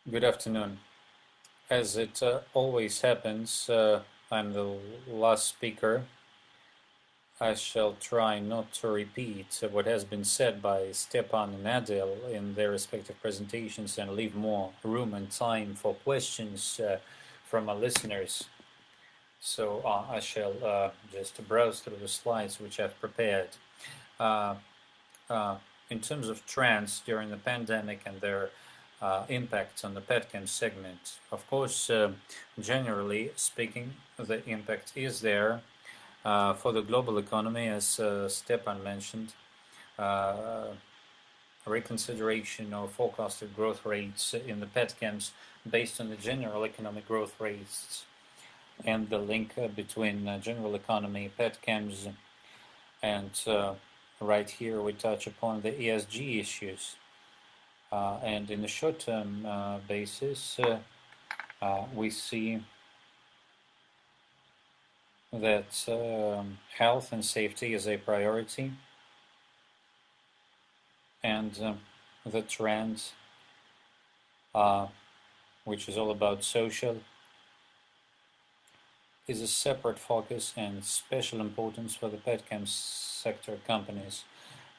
Good afternoon. As it always happens, I'm the last speaker. I shall try not to repeat what has been said by Stepan and Adil in their respective presentations and leave more room and time for questions from our listeners. So I shall just browse through the slides which I've prepared. Uh, uh, in terms of trends during the pandemic and their impact on the petchem segment. Of course, generally speaking, the impact is there for the global economy, as Stepan mentioned. Uh, Reconsideration of forecasted growth rates in the petchems based on the general economic growth rates and the link between general economy, petchems, and right here we touch upon the ESG issues. And in the short-term basis, we see that health and safety is a priority, and the trend, uh, which is all about social, is a separate focus and special importance for the petchem sector companies.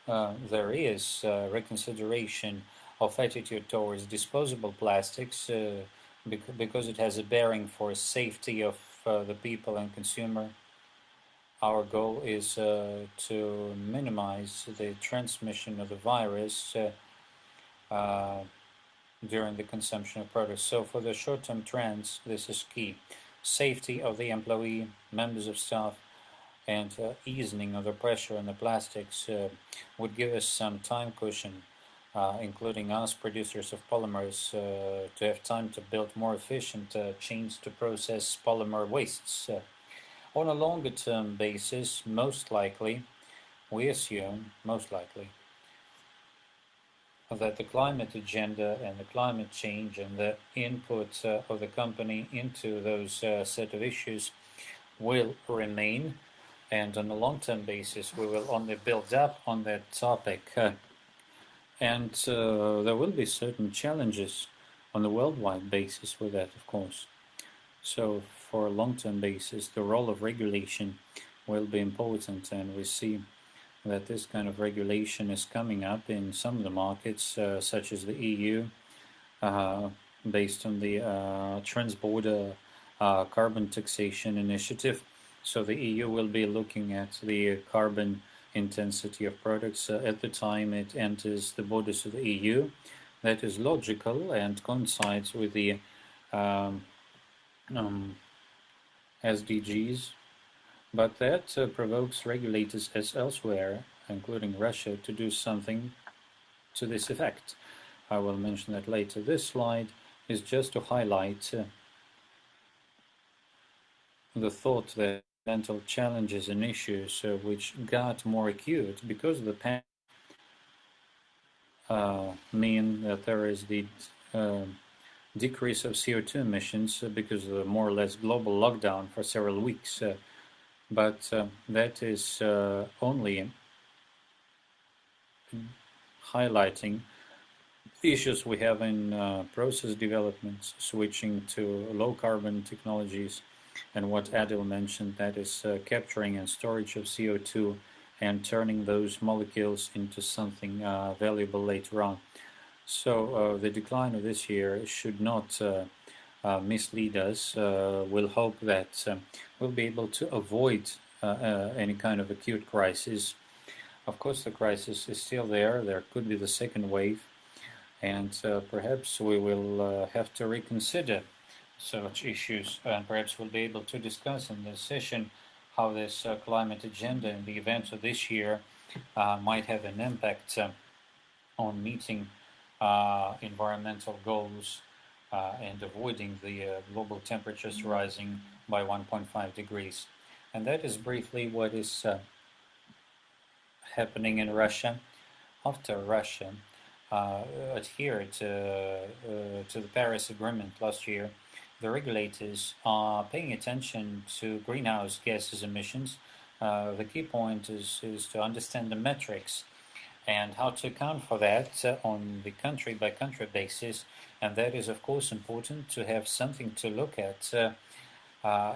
There is reconsideration of attitude towards disposable plastics because it has a bearing for safety of the people and consumer. Our goal is to minimize the transmission of the virus during the consumption of products. So for the short-term trends, this is key. Safety of the employee, members of staff, and easing of the pressure on the plastics would give us some time cushion, including us producers of polymers, to have time to build more efficient chains to process polymer wastes. On a longer term basis, most likely, we assume, most likely, that the climate agenda and the climate change and the input of the company into those set of issues will remain. And on a long-term basis, we will only build up on that topic. And there will be certain challenges on a worldwide basis with that, of course. So for a long-term basis, the role of regulation will be important, and we see that this kind of regulation is coming up in some of the markets, such as the EU, based on the Transborder Carbon Taxation Initiative. So the EU will be looking at the carbon intensity of products at the time it enters the borders of the EU. That is logical and coincides with the SDGs, but that provokes regulators as elsewhere, including Russia, to do something to this effect. I will mention that later. This slide is just to highlight the thought that mental challenges and issues which got more acute because of the pandemic mean that there is the decrease of CO2 emissions because of the more or less global lockdown for several weeks. But that is only highlighting issues we have in process developments, switching to low carbon technologies, and what Adil mentioned, that is capturing and storage of CO2 and turning those molecules into something valuable later on. So the decline of this year should not mislead us. We'll hope that we'll be able to avoid any kind of acute crisis. Of course, the crisis is still there. There could be the second wave, and perhaps we will have to reconsider such issues, and perhaps we'll be able to discuss in this session how this climate agenda in the events of this year might have an impact on meeting environmental goals and avoiding the global temperatures rising by 1.5 degrees. And that is briefly what is happening in Russia. After Russia adhered to the Paris Agreement last year, the regulators are paying attention to greenhouse gases emissions. The key point is to understand the metrics and how to account for that on the country-by-country basis. And that is, of course, important to have something to look at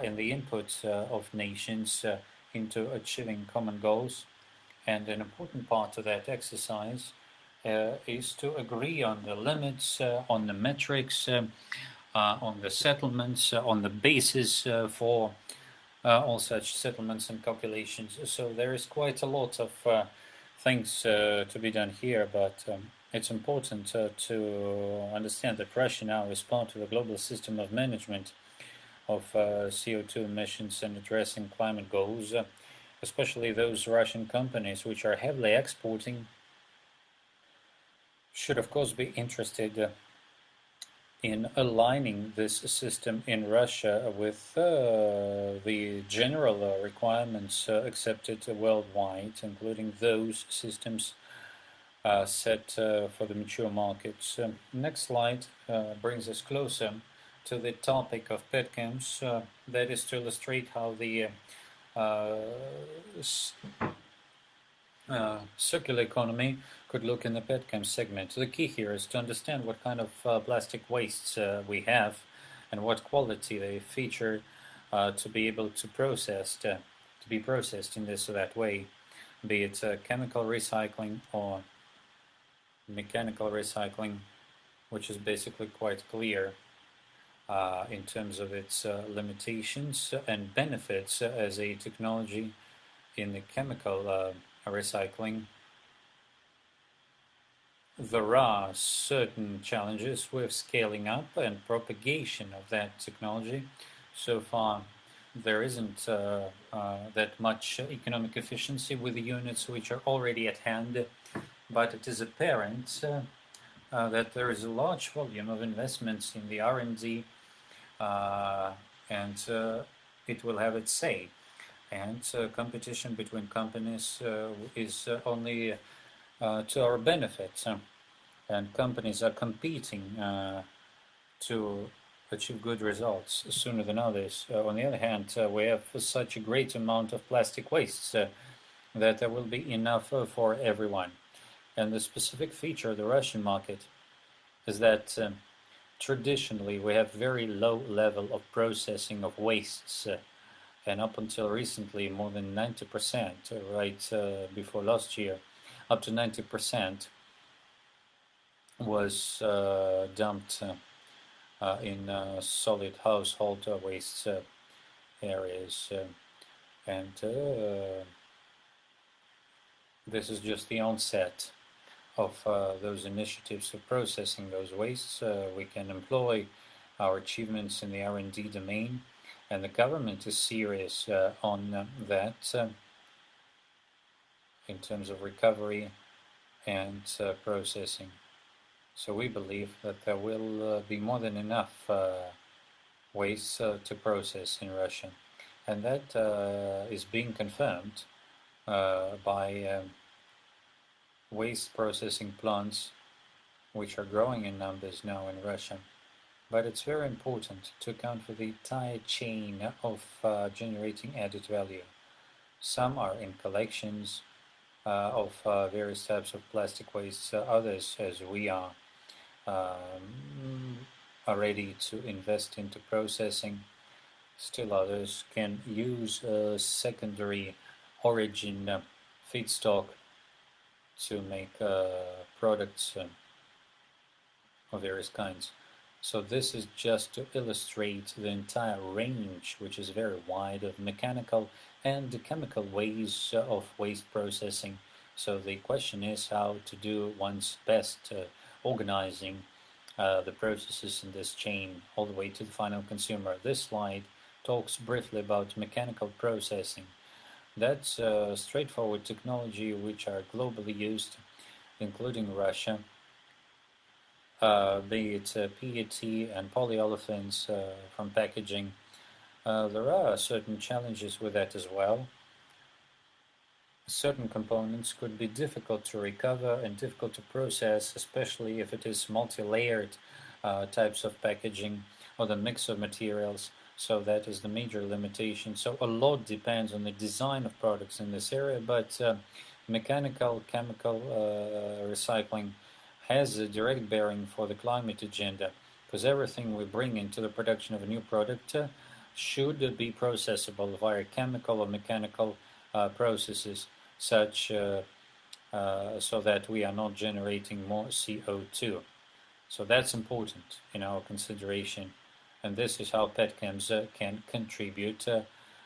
in the input of nations into achieving common goals. And an important part of that exercise is to agree on the limits, on the metrics, on the settlements, on the basis for all such settlements and calculations. So there is quite a lot of things to be done here, but it's important to understand that Russia now is part of a global system of management of CO2 emissions and addressing climate goals, especially those Russian companies which are heavily exporting should of course be interested in aligning this system in Russia with the general requirements accepted worldwide, including those systems set for the mature markets. Next slide brings us closer to the topic of petchems, that is to illustrate how the circular economy could look in the petchem segment. So the key here is to understand what kind of plastic wastes we have and what quality they feature to be able to be processed in this or that way, be it chemical recycling or mechanical recycling, which is basically quite clear in terms of its limitations and benefits as a technology in the chemical recycling. There are certain challenges with scaling up and propagation of that technology. So far, there isn't that much economic efficiency with the units which are already at hand, but it is apparent that there is a large volume of investments in the R&D, and it will have its say. And competition between companies is only to our benefit, and companies are competing to achieve good results sooner than others. On the other hand, we have such a great amount of plastic wastes that there will be enough for everyone. And the specific feature of the Russian market is that traditionally we have very low level of processing of wastes, and up until recently more than 90%, right before last year, up to 90% was dumped in solid household waste areas, and this is just the onset of those initiatives of processing those wastes. We can employ our achievements in the R&D domain, and the government is serious on that in terms of recovery and processing. So we believe that there will be more than enough waste to process in Russia, and that is being confirmed by waste processing plants which are growing in numbers now in Russia. But it's very important to account for the entire chain of generating added value. Some are in collections of various types of plastic waste, others, as we are ready to invest into processing. Still others can use secondary origin feedstock to make products of various kinds. So this is just to illustrate the entire range, which is very wide, of mechanical and chemical ways of waste processing. So the question is how to do one's best organizing the processes in this chain all the way to the final consumer. This slide talks briefly about mechanical processing. That's straightforward technology which are globally used, including Russia, be it PET and polyolefins from packaging. There are certain challenges with that as well. Certain components could be difficult to recover and difficult to process, especially if it is multi-layered types of packaging or the mix of materials. So that is the major limitation. So a lot depends on the design of products in this area, but Mechanical, chemical recycling has a direct bearing for the climate agenda, because everything we bring into the production of a new product should be processable via chemical or mechanical processes, such so that we are not generating more CO2. So that's important in our consideration, and this is how petchems can contribute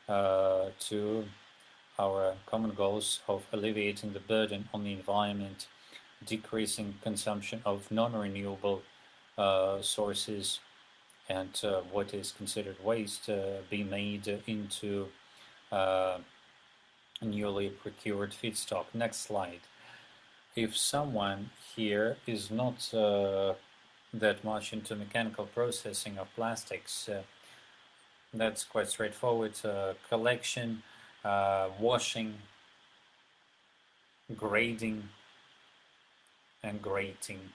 to our common goals of alleviating the burden on the environment, decreasing consumption of non-renewable sources, and what is considered waste be made into newly procured feedstock. Next slide. If someone here is not that much into mechanical processing of plastics, that's quite straightforward. Collection, washing, grading, and grating.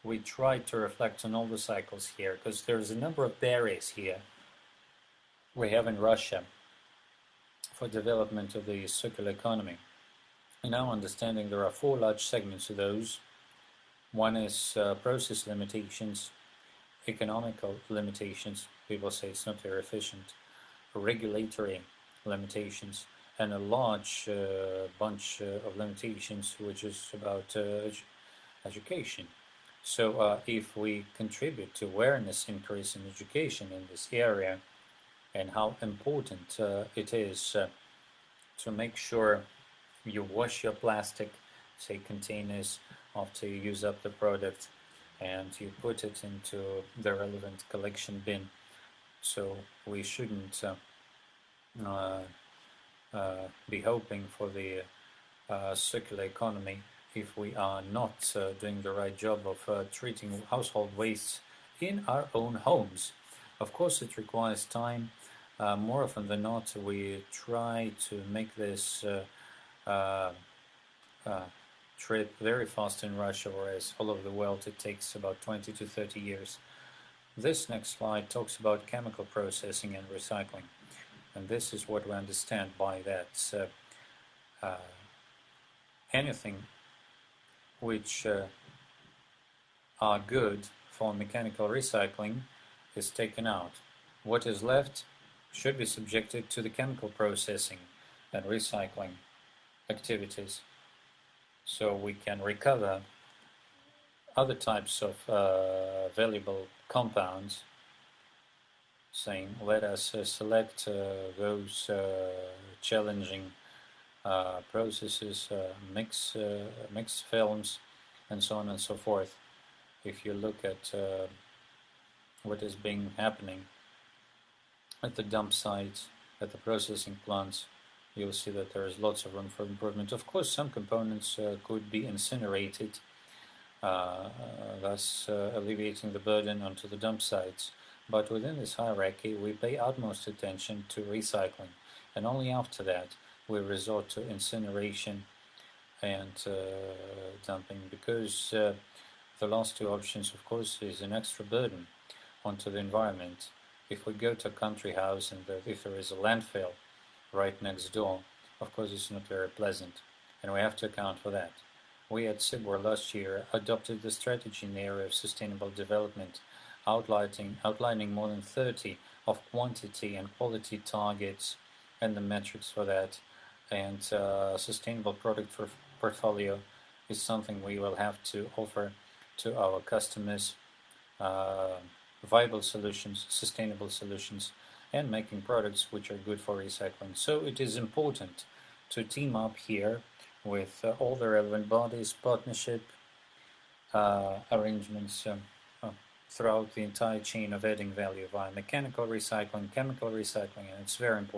We try to reflect on all the cycles here, because there's a number of barriers here we have in Russia for development of the circular economy. In our understanding, there are four large segments of those. One is process limitations, economical limitations, people say it's not very efficient, regulatory limitations, and a large bunch of limitations, which is about education. So if we contribute to awareness increase in education in this area, and how important it is to make sure you wash your plastic, say, containers after you use up the product, and you put it into the relevant collection bin. So we shouldn't be hoping for the circular economy if we are not doing the right job of treating household wastes in our own homes. Of course, it requires time. More often than not, we try to make this trip very fast in Russia, whereas all over the world it takes about 20 to 30 years. This next slide talks about chemical processing and recycling, and this is what we understand by that. Anything which are good for mechanical recycling is taken out. What is left should be subjected to the chemical processing and recycling activities, so we can recover other types of valuable compounds, saying let us select those challenging processes, mix films, and so on and so forth. If you look at what is happening at the dump sites, at the processing plants, you'll see that there is lots of room for improvement. Of course, some components could be incinerated, thus alleviating the burden onto the dump sites. But within this hierarchy, we pay utmost attention to recycling, and only after that we resort to incineration and dumping, because the last two options, of course, is an extra burden onto the environment. If we go to a country house and if there is a landfill right next door, of course it's not very pleasant, and we have to account for that. We at SIGWAR last year adopted the strategy in the area of sustainable development, outlining more than 30 of quantity and quality targets and the metrics for that. And sustainable product portfolio is something we will have to offer to our customers, viable solutions, sustainable solutions, and making products which are good for recycling. So it is important to team up here with all the relevant bodies, partnership arrangements throughout the entire chain of adding value via mechanical recycling, chemical recycling, and it's very important.